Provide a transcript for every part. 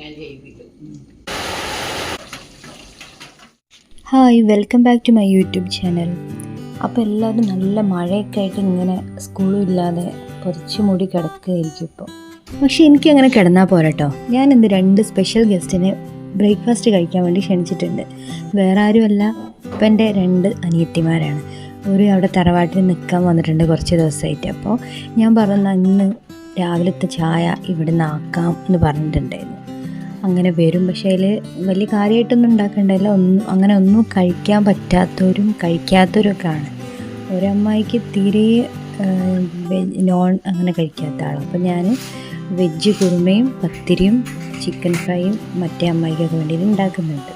ഞാൻ ചെയ്യിപ്പിക്കും. Hi, welcome back to my YouTube channel. അപ്പോൾ എല്ലാവരും നല്ല മഴയൊക്കെ ആയിട്ട് ഇങ്ങനെ സ്കൂളും ഇല്ലാതെ പൊതിച്ച് മൂടി കിടക്കുകയായിരിക്കും ഇപ്പോൾ. പക്ഷേ എനിക്കങ്ങനെ കിടന്നാൽ പോരാട്ടോ. ഞാൻ ഇന്ന് 2 സ്പെഷ്യൽ ഗസ്റ്റിനെ ബ്രേക്ക്ഫാസ്റ്റ് കഴിക്കാൻ വേണ്ടി ക്ഷണിച്ചിട്ടുണ്ട്. വേറെ ആരുമല്ല, ഇപ്പം എൻ്റെ 2 അനിയത്തിമാരാണ്. ഒരു അവിടെ തറവാട്ടിൽ നിൽക്കാൻ വന്നിട്ടുണ്ട് കുറച്ച് ദിവസമായിട്ട്. അപ്പോൾ ഞാൻ പറഞ്ഞ ഇന്ന് രാവിലത്തെ ചായ ഇവിടെ നിന്ന് ആക്കാം എന്ന് പറഞ്ഞിട്ടുണ്ടായിരുന്നു. അങ്ങനെ വരും. പക്ഷേ അതിൽ വലിയ കാര്യമായിട്ടൊന്നും ഉണ്ടാക്കണ്ടല്ല. അങ്ങനെ ഒന്നും കഴിക്കാൻ പറ്റാത്തവരും കഴിക്കാത്തവരൊക്കെ ആണ്. ഒരമ്മായിക്ക് തീരെ നോൺ അങ്ങനെ കഴിക്കാത്ത ആളാണ്. അപ്പോൾ ഞാൻ വെജ് കുറുമയും പത്തിരിയും ചിക്കൻ ഫ്രൈയും മറ്റേ അമ്മായിക്കൊക്കെ വേണ്ടിയിട്ട് ഉണ്ടാക്കുന്നുണ്ട്.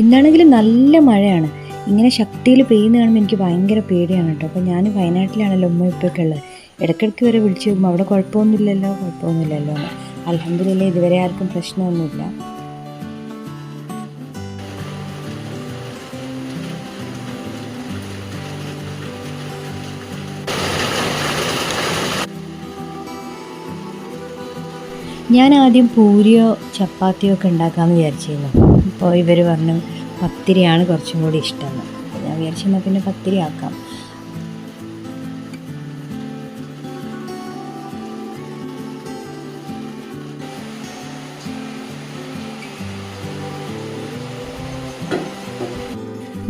ഇന്നാണെങ്കിൽ നല്ല മഴയാണ്. ഇങ്ങനെ ശക്തിയിൽ പെയ്യുന്ന കാണുമ്പോൾ എനിക്ക് ഭയങ്കര പേടിയാണ് കേട്ടോ. അപ്പോൾ ഞാൻ വയനാട്ടിലാണല്ലോ ഉമ്മ ഇപ്പൊക്കെ ഉള്ളത്. ഇടയ്ക്കിടയ്ക്ക് വരെ വിളിച്ചു നോക്കുമ്പോൾ അവിടെ കുഴപ്പമൊന്നുമില്ലല്ലോ എന്ന്. അൽഹംദുലില്ലാ ഇതുവരെ ആർക്കും പ്രശ്നമൊന്നുമില്ല. ഞാൻ ആദ്യം പൂരിയോ ചപ്പാത്തിയോ ഒക്കെ ഉണ്ടാക്കാമെന്ന് വിചാരിച്ചിരുന്നു. അപ്പോൾ ഇവർ പറഞ്ഞു പത്തിരിയാണ് കുറച്ചും കൂടി ഇഷ്ടമെന്ന്. ഞാൻ വിചാരിച്ചെന്നാൽ പിന്നെ പത്തിരി ആക്കാം.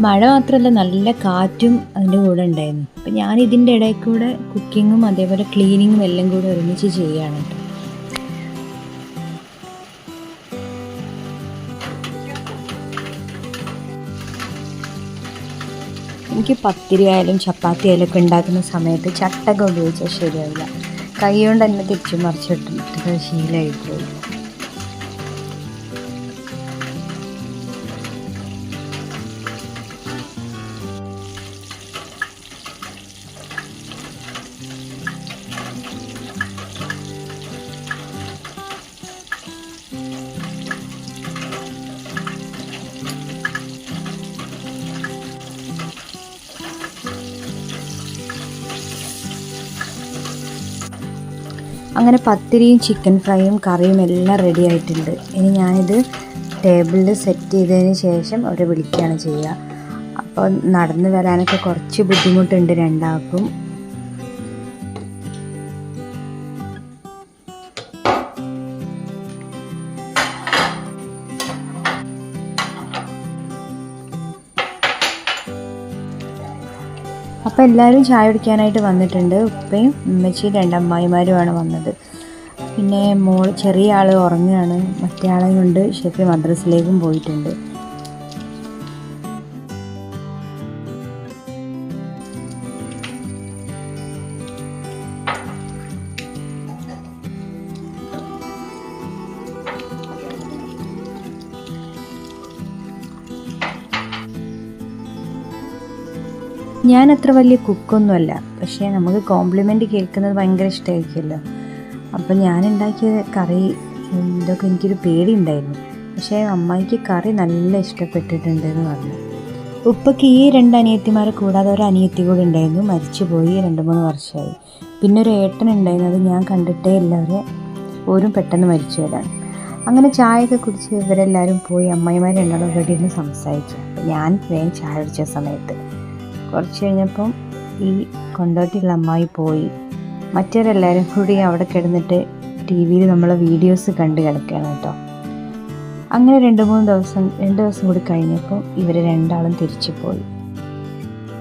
മഴ മാത്രമല്ല, നല്ല കാറ്റും അതിൻ്റെ കൂടെ ഉണ്ടായിരുന്നു. അപ്പം ഞാൻ ഇതിൻ്റെ ഇടയിൽ കൂടെ കുക്കിങ്ങും അതേപോലെ ക്ലീനിങ്ങും എല്ലാം കൂടെ ഒരുമിച്ച് ചെയ്യുകയാണ് കേട്ടോ. എനിക്ക് പത്തിരി ആയാലും ചപ്പാത്തി ആയാലും ഒക്കെ ഉണ്ടാക്കുന്ന സമയത്ത് ചട്ടകം ഉപയോഗിച്ചാൽ ശരിയാവില്ല. കൈ കൊണ്ട് തന്നെ തിരിച്ചു മറിച്ചിട്ടിട്ട് ശീലമായിപ്പോയി. അങ്ങനെ പത്തിരിയും ചിക്കൻ ഫ്രൈയും കറിയും എല്ലാം റെഡി ആയിട്ടുണ്ട്. ഇനി ഞാനിത് ടേബിളിൽ സെറ്റ് ചെയ്തതിന് ശേഷം അവരെ വിളിക്കുകയാണ് ചെയ്യുക. അപ്പോൾ നടന്നു വരാനൊക്കെ കുറച്ച് ബുദ്ധിമുട്ടുണ്ട് രണ്ടാൾക്കും. അപ്പോൾ എല്ലാവരും ചായ കുടിക്കാനായിട്ട് വന്നിട്ടുണ്ട്. ഉപ്പയും ഉമ്മച്ചിയും 2 അമ്മായിമാരുമാണ് വന്നത്. പിന്നെ ചെറിയ ആൾ ഉറങ്ങുകയാണ്. മറ്റേ ആളെ കൊണ്ട് ഷെഫി മദ്രസയിലേക്കും പോയിട്ടുണ്ട്. ഞാൻ അത്ര വലിയ കുക്കൊന്നുമല്ല, പക്ഷേ നമുക്ക് കോംപ്ലിമെൻറ്റ് കേൾക്കുന്നത് ഭയങ്കര ഇഷ്ടമായിരിക്കുമല്ലോ. അപ്പോൾ ഞാൻ ഉണ്ടാക്കിയ കറി ഇതൊക്കെ എനിക്കൊരു പേടി ഉണ്ടായിരുന്നു. പക്ഷേ അമ്മായിക്ക് കറി നല്ല ഇഷ്ടപ്പെട്ടിട്ടുണ്ടെന്ന് പറഞ്ഞു. ഉപ്പയ്ക്ക് ഈ 2 അനിയത്തിമാരെ കൂടാതെ ഒരു അനിയത്തി കൂടി ഉണ്ടായിരുന്നു. മരിച്ചു പോയി 2-3 വർഷമായി. പിന്നെ ഒരു ഏട്ടൻ ഉണ്ടായിരുന്നു. അത് ഞാൻ കണ്ടിട്ടേ എല്ലാവരും ഓരും പെട്ടെന്ന് മരിച്ചവരാണ്. അങ്ങനെ ചായയൊക്കെ കുടിച്ച് ഇവരെല്ലാവരും പോയി. അമ്മായിമാർ 2 ഇവിടെ ഇരുന്ന് സംസാരിച്ചു. അപ്പോൾ ഞാൻ വേഗം ചായ കുടിച്ച സമയത്ത് കുറച്ച് കഴിഞ്ഞപ്പം ഈ കൊണ്ടോട്ടിയുള്ള അമ്മായി പോയി. മറ്റവരെല്ലാവരും കൂടി അവിടെ കിടന്നിട്ട് TV-യിൽ നമ്മളെ വീഡിയോസ് കണ്ട് കിടക്കുകയാണ് കേട്ടോ. അങ്ങനെ 2 ദിവസം കൂടി കഴിഞ്ഞപ്പോൾ ഇവർ 2 ആളും തിരിച്ചു പോയി.